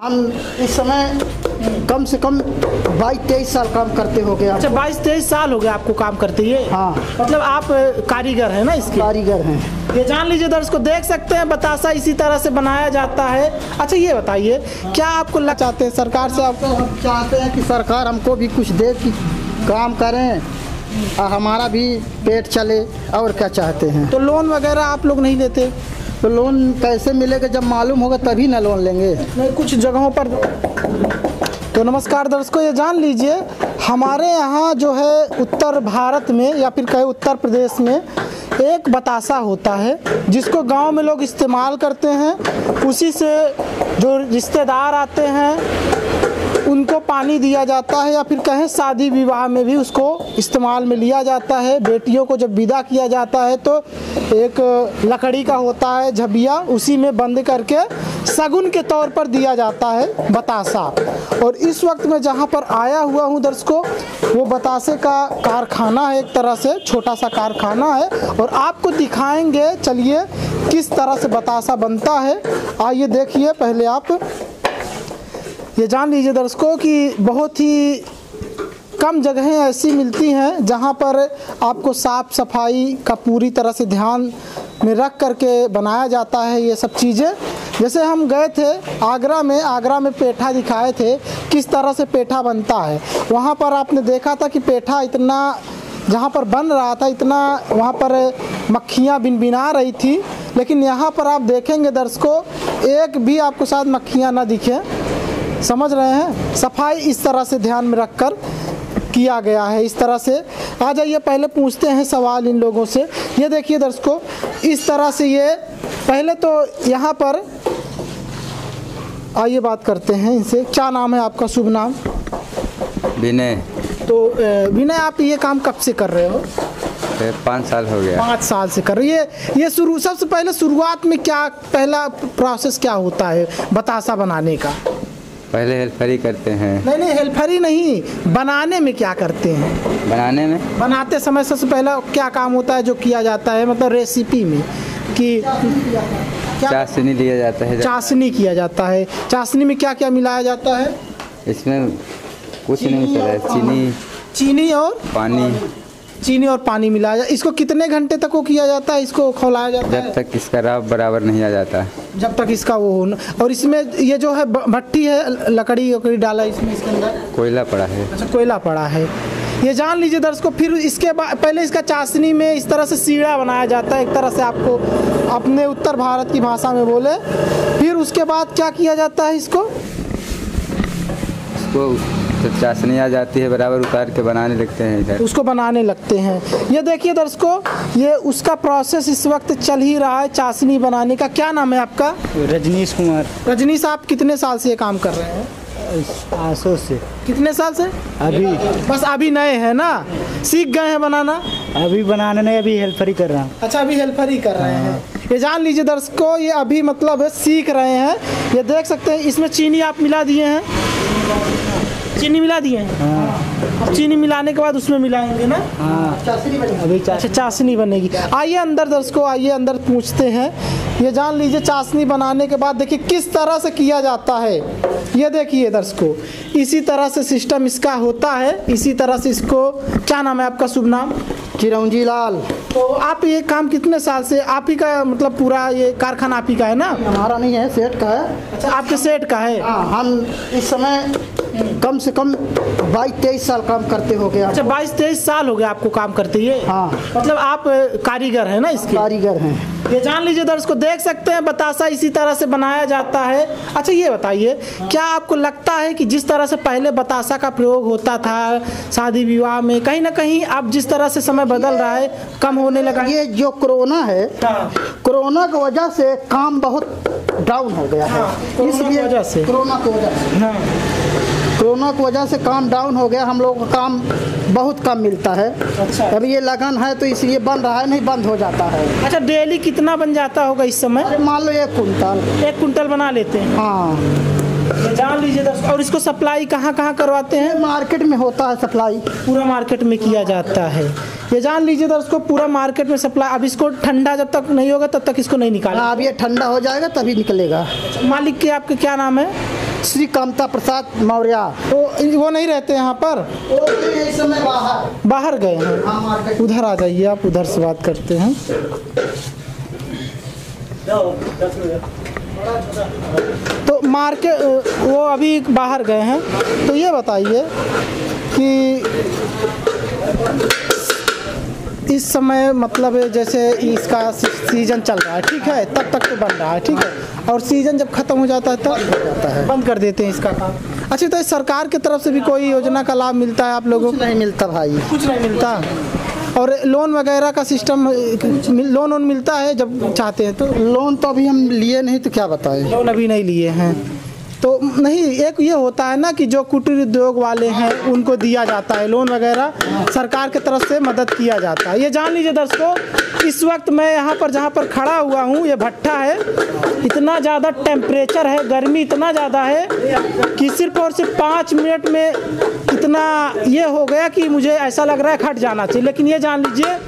हम इस समय कम से कम 22-23 साल काम करते हो गया। अच्छा, 22-23 साल हो गए आपको काम करते ये? हाँ। मतलब आप कारीगर हैं ना इसके? कारीगर हैं। ये जान लीजिए दर्शकों, देख सकते हैं बतासा इसी तरह से बनाया जाता है। अच्छा ये बताइए, क्या आपको लग चाहते हैं सरकार से? आपको हम चाहते हैं कि सरकार हमको भी कुछ दे कि काम करें और हमारा भी पेट चले, और क्या चाहते हैं। तो लोन वगैरह आप लोग नहीं लेते? तो लोन कैसे मिलेगा, जब मालूम होगा तभी ना लोन लेंगे। नहीं, कुछ जगहों पर। तो नमस्कार दर्शकों, ये जान लीजिए हमारे यहाँ जो है उत्तर भारत में या फिर कहे उत्तर प्रदेश में एक बतासा होता है जिसको गांव में लोग इस्तेमाल करते हैं। उसी से जो रिश्तेदार आते हैं उनको पानी दिया जाता है, या फिर कहें शादी विवाह में भी उसको इस्तेमाल में लिया जाता है। बेटियों को जब विदा किया जाता है तो एक लकड़ी का होता है झबिया, उसी में बंद करके शगुन के तौर पर दिया जाता है बतासा। और इस वक्त मैं जहां पर आया हुआ हूं दर्शकों, वो बतासे का कारखाना है, एक तरह से छोटा सा कारखाना है, और आपको दिखाएंगे चलिए किस तरह से बतासा बनता है। आइए देखिए पहले आप। ये जान लीजिए दर्शकों कि बहुत ही कम जगहें ऐसी मिलती हैं जहां पर आपको साफ़ सफाई का पूरी तरह से ध्यान में रख करके बनाया जाता है ये सब चीज़ें। जैसे हम गए थे आगरा में पेठा दिखाए थे किस तरह से पेठा बनता है। वहाँ पर आपने देखा था कि पेठा इतना जहाँ पर बन रहा था इतना वहाँ पर मक्खियाँ बिनबिना रही थी, लेकिन यहाँ पर आप देखेंगे दर्शकों एक भी आपको शायद मक्खियाँ ना दिखें। समझ रहे हैं, सफाई इस तरह से ध्यान में रखकर किया गया है। इस तरह से आ जाइए, पहले पूछते हैं सवाल इन लोगों से। ये देखिए दर्शकों, इस तरह से ये पहले तो यहाँ पर आइए बात करते हैं इनसे। क्या नाम है आपका, शुभ नाम? विनय। तो विनय, आप ये काम कब से कर रहे हो? 5 साल हो गया। 5 साल से कर रही है ये। सबसे पहले शुरुआत में क्या पहला प्रोसेस क्या होता है बतासा बनाने का? पहले हेल्परी करते हैं। नहीं, हेल्परी नहीं, बनाने में क्या करते हैं? बनाते समय सबसे पहला क्या काम होता है जो किया जाता है, मतलब रेसिपी में कि चाशनी लिया जाता है। चाशनी किया जाता है। चाशनी में क्या क्या मिलाया जाता है? इसमें कुछ नहीं मिला है, चीनी और पानी। चीनी और पानी मिलाया जाता है। इसको कितने घंटे तक वो किया जाता है, इसको खौलाया जाता है? जब तक इसका रव बराबर नहीं आ जाता, जब तक इसका वो हो। और इसमें ये जो है भट्टी है, लकड़ी डाला इसमें, इसके अंदर कोयला पड़ा है। अच्छा, कोयला पड़ा है। ये जान लीजिए दर्शकों, फिर इसके बाद पहले इसका चाशनी में इस तरह से सीढ़ा बनाया जाता है, एक तरह से आपको अपने उत्तर भारत की भाषा में बोले। फिर उसके बाद क्या किया जाता है इसको जब चाशनी आ जाती है बराबर उतार के बनाने लगते हैं इधर। उसको बनाने लगते हैं। ये देखिए दर्शकों, ये उसका प्रोसेस इस वक्त चल ही रहा है चाशनी बनाने का। क्या नाम है आपका? रजनीश कुमार। रजनीश, आप कितने साल से ये काम कर रहे हैं? 800 से। कितने साल से? अभी बस अभी नए हैं ना, सीख गए हैं बनाना? अभी बनाने नहीं, अभी हेल्परी कर रहा हूँ। अच्छा, अभी हेल्पर ही कर रहे हैं। ये जान लीजिए दर्शकों, ये अभी मतलब सीख रहे हैं। ये देख सकते हैं, इसमें चीनी आप मिला दिए हैं? चीनी मिला दिए हैं। हाँ। अब चीनी मिलाने के बाद उसमें मिलाएंगे ना? हाँ, चाशनी बनेगी। अभी अच्छा, चाशनी बनेगी। आइए अंदर दर्शकों, आइए अंदर पूछते हैं। ये जान लीजिए चाशनी बनाने के बाद देखिए किस तरह से किया जाता है। ये देखिए दर्शकों, इसी तरह से सिस्टम इसका होता है। इसी तरह से इसको, क्या नाम है आपका, शुभ नाम? चिरौंजी लाल। तो आप ये काम कितने साल से, आप ही का मतलब पूरा ये कारखाना आप ही का है ना? हमारा नहीं है, सेठ का है। अच्छा, आपके सेठ का है? हाँ, हम इस समय कम से कम 22-23 साल काम करते हो गया। अच्छा, 22-23 साल हो गए आपको काम करते ये? हाँ। मतलब आप कारीगर हैं ना इसके? कारीगर हैं। ये जान लीजिए दर्शकों, देख सकते हैं बतासा इसी तरह से बनाया जाता है। अच्छा ये बताइए, क्या आपको लगता है कि जिस तरह से पहले बतासा का प्रयोग होता था शादी विवाह में, कहीं ना कहीं अब जिस तरह से समय बदल रहा है कम होने लगा? ये जो कोरोना है, हाँ। कोरोना की वजह से काम बहुत डाउन हो गया है। इसलिए कोरोना की वजह से काम डाउन हो गया। हम लोग का काम बहुत कम मिलता है। अच्छा। अभी ये लगन है तो इसलिए बन रहा है, नहीं बंद हो जाता है। अच्छा, डेली कितना बन जाता होगा इस समय? अरे मान लो 1 कुंटल। 1 कुंटल बना लेते हैं? हाँ। ये जान लीजिए दर्शकों, और इसको सप्लाई कहाँ कहाँ करवाते हैं? मार्केट में होता है सप्लाई। पूरा मार्केट में किया जाता है। ये जान लीजिए दर्शकों, पूरा मार्केट में सप्लाई। अब इसको ठंडा जब तक नहीं होगा तब तक इसको नहीं निकाला। अब ये ठंडा हो जाएगा तभी निकलेगा। मालिक के आपके क्या नाम है? श्री कामता प्रसाद मौर्य। तो वो नहीं रहते यहाँ पर, वो इस समय बाहर बाहर गए हैं। हाँ, मार्केट। उधर आ जाइए, आप उधर से बात करते हैं। तो मार्केट वो अभी बाहर गए हैं। तो ये बताइए कि इस समय मतलब जैसे इसका सीज़न चल रहा है, ठीक है, तब तक तो बन रहा है, ठीक है, और सीज़न जब ख़त्म हो जाता है तब हो जाता है, बंद कर देते हैं इसका काम। अच्छा, तो सरकार की तरफ से भी कोई योजना का लाभ मिलता है आप लोगों को? नहीं मिलता भाई, कुछ नहीं मिलता। और लोन वगैरह का सिस्टम, लोन मिलता है जब चाहते हैं तो? लोन तो अभी हम लिए नहीं, तो क्या बताएं। लोन अभी नहीं लिए हैं तो नहीं। एक ये होता है ना कि जो कुटीर उद्योग वाले हैं उनको दिया जाता है लोन वगैरह, सरकार की तरफ से मदद किया जाता है। ये जान लीजिए दर्शकों, इस वक्त मैं यहाँ पर जहाँ पर खड़ा हुआ हूँ, ये भट्ठा है, इतना ज़्यादा टेम्परेचर है, गर्मी इतना ज़्यादा है कि सिर्फ और सिर्फ 5 मिनट में इतना ये हो गया कि मुझे ऐसा लग रहा है हट जाना चाहिए। लेकिन ये जान लीजिए,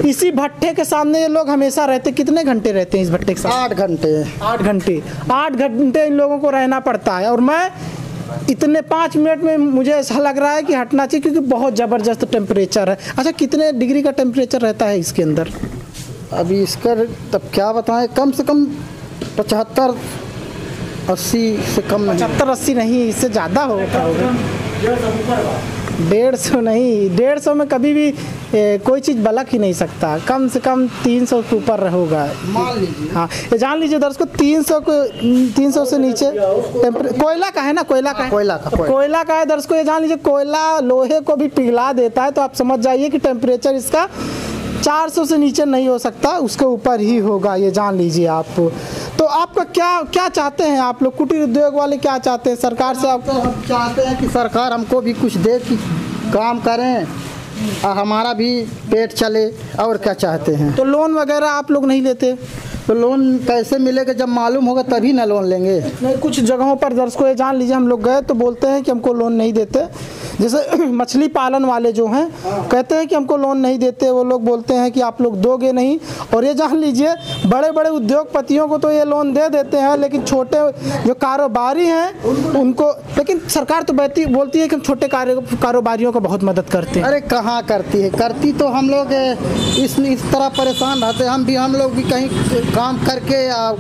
इसी भट्ठे के सामने ये लोग हमेशा रहते। कितने घंटे रहते हैं इस भट्टे के साथ? 8 घंटे। 8 घंटे, 8 घंटे इन लोगों को रहना पड़ता है। और मैं इतने 5 मिनट में मुझे ऐसा लग रहा है कि हटना चाहिए, क्योंकि बहुत ज़बरदस्त टेम्परेचर है। अच्छा, कितने डिग्री का टेम्परेचर रहता है इसके अंदर? अभी इसका तब क्या बताएं, कम से कम 75-80 से कम नहीं। 75-80 नहीं, इससे ज़्यादा होगा। 150 नहीं, 150 में कभी भी कोई चीज़ बलक ही नहीं सकता। कम से कम 300 के ऊपर होगा, मान लीजिए। हाँ, ये जान लीजिए दर्शकों, 300 से नीचे कोयला का है ना, कोयला का है, कोयला का है दर्शकों। ये जान लीजिए, कोयला लोहे को भी पिघला देता है। तो आप समझ जाइए कि टेम्परेचर इसका 400 से नीचे नहीं हो सकता, उसके ऊपर ही होगा, ये जान लीजिए आप। तो आपका क्या चाहते हैं आप लोग, कुटीर उद्योग वाले क्या चाहते हैं सरकार से? आप हम चाहते हैं कि सरकार हमको भी कुछ दे, कि काम करें और हमारा भी पेट चले, और क्या चाहते हैं। तो लोन वगैरह आप लोग नहीं लेते? तो लोन कैसे मिलेगा, जब मालूम होगा तभी ना लोन लेंगे। नहीं, कुछ जगहों पर दर्शकों ये जान लीजिए, हम लोग गए तो बोलते हैं कि हमको लोन नहीं देते। जैसे मछली पालन वाले जो हैं कहते हैं कि हमको लोन नहीं देते, वो लोग बोलते हैं कि आप लोग दोगे नहीं। और ये जान लीजिए, बड़े बड़े उद्योगपतियों को तो ये लोन दे देते हैं, लेकिन छोटे जो कारोबारी हैं उनको, लेकिन सरकार तो बोलती है कि हम छोटे कारोबारियों को बहुत मदद करते हैं। अरे कहाँ करती है, करती तो हम लोग इस तरह परेशान रहते। हम लोग भी कहीं काम करके या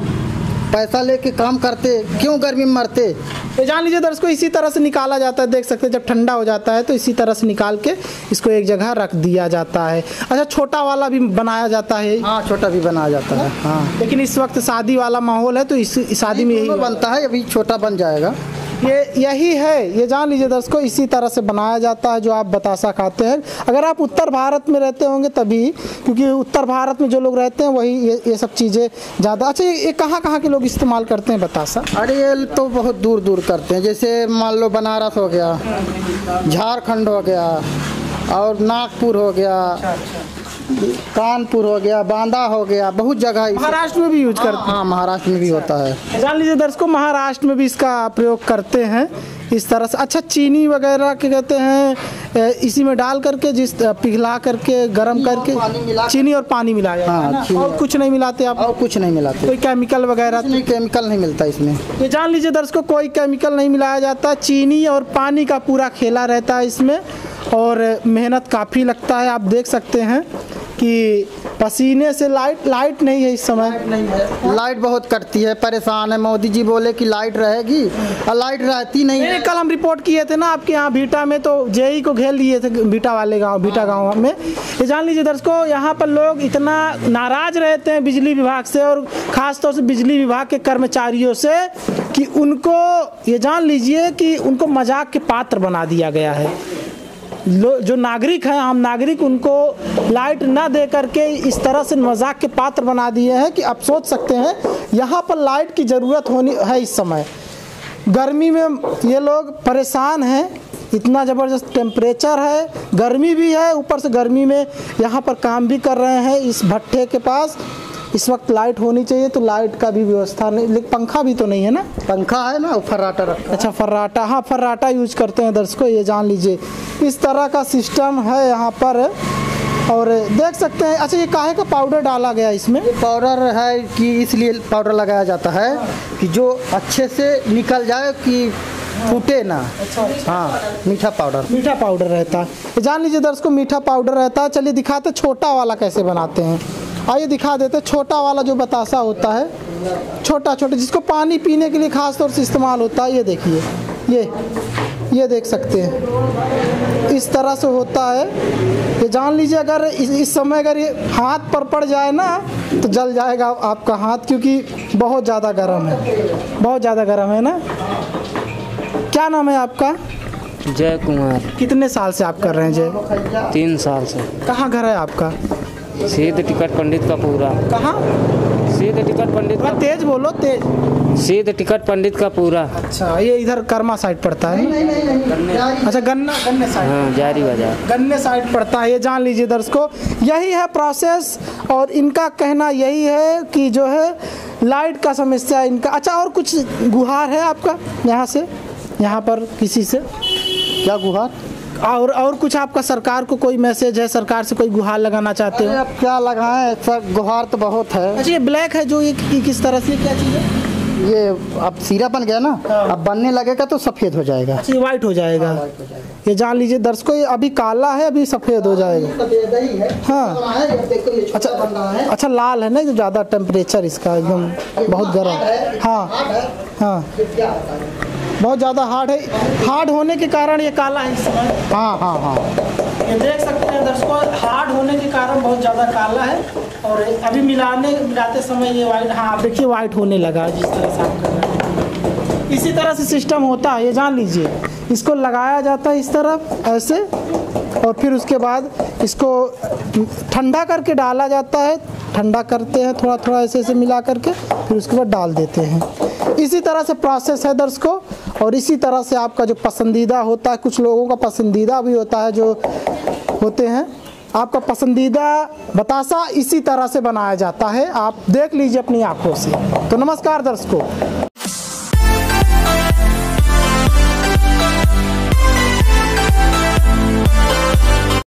पैसा लेके काम करते, क्यों गर्मी में मरते। तो जान लीजिए दर्शकों, इसी तरह से निकाला जाता है, देख सकते हैं, जब ठंडा हो जाता है तो इसी तरह से निकाल के इसको एक जगह रख दिया जाता है। अच्छा, छोटा वाला भी बनाया जाता है? हाँ, छोटा भी बनाया जाता है। हाँ, लेकिन इस वक्त शादी वाला माहौल है तो इस शादी में यही बनता है, अभी छोटा बन जाएगा। यही है, ये जान लीजिए दर्शकों, इसी तरह से बनाया जाता है जो आप बतासा खाते हैं। अगर आप उत्तर भारत में रहते होंगे तभी, क्योंकि उत्तर भारत में जो लोग रहते हैं वही ये सब चीज़ें ज़्यादा। अच्छा, ये कहाँ के लोग इस्तेमाल करते हैं बतासा? अरे ये तो बहुत दूर दूर करते हैं, जैसे मान लो बनारस हो गया, झारखंड हो गया, और नागपुर हो गया, कानपुर हो गया, बांदा हो गया, बहुत जगह। महाराष्ट्र में भी यूज करते हैं? हाँ, महाराष्ट्र में भी होता है। जान लीजिए दर्शकों, महाराष्ट्र में भी इसका प्रयोग करते हैं इस तरह से। अच्छा, चीनी वगैरह के कहते हैं इसी में डाल करके, जिस पिघला करके गर्म करके चीनी और पानी मिलाया जाता है, और कुछ नहीं मिलाते आप? और कुछ नहीं मिलाते, कोई केमिकल वगैरह नहीं, केमिकल नहीं मिलता इसमें। ये जान लीजिए दर्शकों, कोई केमिकल नहीं मिलाया जाता, चीनी और पानी का पूरा खेला रहता है इसमें। और मेहनत काफ़ी लगता है, आप देख सकते हैं कि पसीने से लाइट नहीं है इस समय। नहीं है, लाइट बहुत कटती है, परेशान है। मोदी जी बोले कि लाइट रहेगी और लाइट रहती नहीं है। कल हम रिपोर्ट किए थे ना आपके यहाँ भीटा में, तो जेई को घेर लिए थे भीटा वाले गांव, भीटा गांव में। ये जान लीजिए दर्शकों, यहाँ पर लोग इतना नाराज रहते हैं बिजली विभाग से, और ख़ास तौर से बिजली विभाग के कर्मचारियों से, कि उनको ये जान लीजिए कि उनको मजाक के पात्र बना दिया गया है। जो नागरिक हैं, आम नागरिक, उनको लाइट ना दे करके इस तरह से मजाक के पात्र बना दिए हैं कि आप सोच सकते हैं यहाँ पर लाइट की ज़रूरत होनी है इस समय। गर्मी में ये लोग परेशान हैं, इतना ज़बरदस्त टेम्परेचर है, गर्मी भी है, ऊपर से गर्मी में यहाँ पर काम भी कर रहे हैं इस भट्ठे के पास। इस वक्त लाइट होनी चाहिए, तो लाइट का भी व्यवस्था नहीं, लेकिन पंखा भी तो नहीं है ना? पंखा है ना, फर्राटा रखा। अच्छा, फर्राटा, हाँ, फर्राटा यूज करते हैं दर्शकों, ये जान लीजिए। इस तरह का सिस्टम है यहाँ पर। और देख सकते हैं। अच्छा, ये काहे का पाउडर डाला गया इसमें? पाउडर है कि इसलिए पाउडर लगाया जाता है कि जो अच्छे से निकल जाए, कि फूटे ना। हाँ, मीठा पाउडर। मीठा पाउडर रहता है। तो जान लीजिए दर्शकों, मीठा पाउडर रहता है। चलिए दिखाते छोटा वाला कैसे बनाते हैं। आइए दिखा देते। छोटा वाला जो बतासा होता है, छोटा छोटा, जिसको पानी पीने के लिए खास तौर से इस्तेमाल होता है। ये देखिए, ये देख सकते हैं, इस तरह से होता है। ये जान लीजिए अगर इस समय अगर ये हाथ पर पड़ जाए ना तो जल जाएगा आपका हाथ, क्योंकि बहुत ज़्यादा गर्म है, बहुत ज़्यादा गर्म है ना। क्या नाम है आपका? जय कुमार। कितने साल से आप कर रहे हैं जय? 3 साल से। कहाँ घर है आपका? सीध टिकट पंडित का पूरा। कहाँ? सीध टिकट पंडित का। तेज बोलो, तेज। सीध टिकट पंडित का पूरा। अच्छा, ये इधर कर्मा साइड पड़ता है ना? अच्छा, गन्ने साइड। हाँ, जारी बाजार गन्ने साइड पड़ता है। ये जान लीजिए दर्शकों, यही है प्रोसेस, और इनका कहना यही है कि जो है लाइट का समस्या इनका। अच्छा, और कुछ गुहार है आपका यहाँ से, यहाँ पर किसी से? क्या गुहार? और कुछ आपका सरकार को कोई मैसेज है? सरकार से कोई गुहार लगाना चाहते हो? अब क्या लगाएं, सब गुहार तो बहुत है। अच्छा, ये ब्लैक है जो, ये किस तरह से, क्या चीज़ है? ये अब सीरा बन गया ना, अब बनने लगेगा तो सफेद हो जाएगा। अच्छा, ये वाइट हो जाएगा। ये जान लीजिए दर्शकों, ये अभी काला है, अभी सफ़ेद हो जाएगा। हाँ, अच्छा लाल है ना, जो ज़्यादा टेम्परेचर इसका एकदम बहुत गर्म। हाँ हाँ, बहुत ज़्यादा हार्ड है। हार्ड होने के कारण ये काला है इस समय। हाँ हाँ हाँ, ये देख सकते हैं दर्शकों, हार्ड होने के कारण बहुत ज़्यादा काला है, और अभी मिलाते समय ये वाइट, हाँ आप देखिए वाइट होने लगा जिस तरह से आप कर रहे हैं। इसी तरह से सिस्टम होता है, ये जान लीजिए। इसको लगाया जाता है इस तरफ ऐसे, और फिर उसके बाद इसको ठंडा करके डाला जाता है। ठंडा करते हैं थोड़ा थोड़ा ऐसे ऐसे मिला करके, फिर उसके बाद डाल देते हैं। इसी तरह से प्रोसेस है दर्शकों, और इसी तरह से आपका जो पसंदीदा होता है, कुछ लोगों का पसंदीदा भी होता है, जो होते हैं आपका पसंदीदा बतासा इसी तरह से बनाया जाता है। आप देख लीजिए अपनी आंखों से। तो नमस्कार दर्शकों।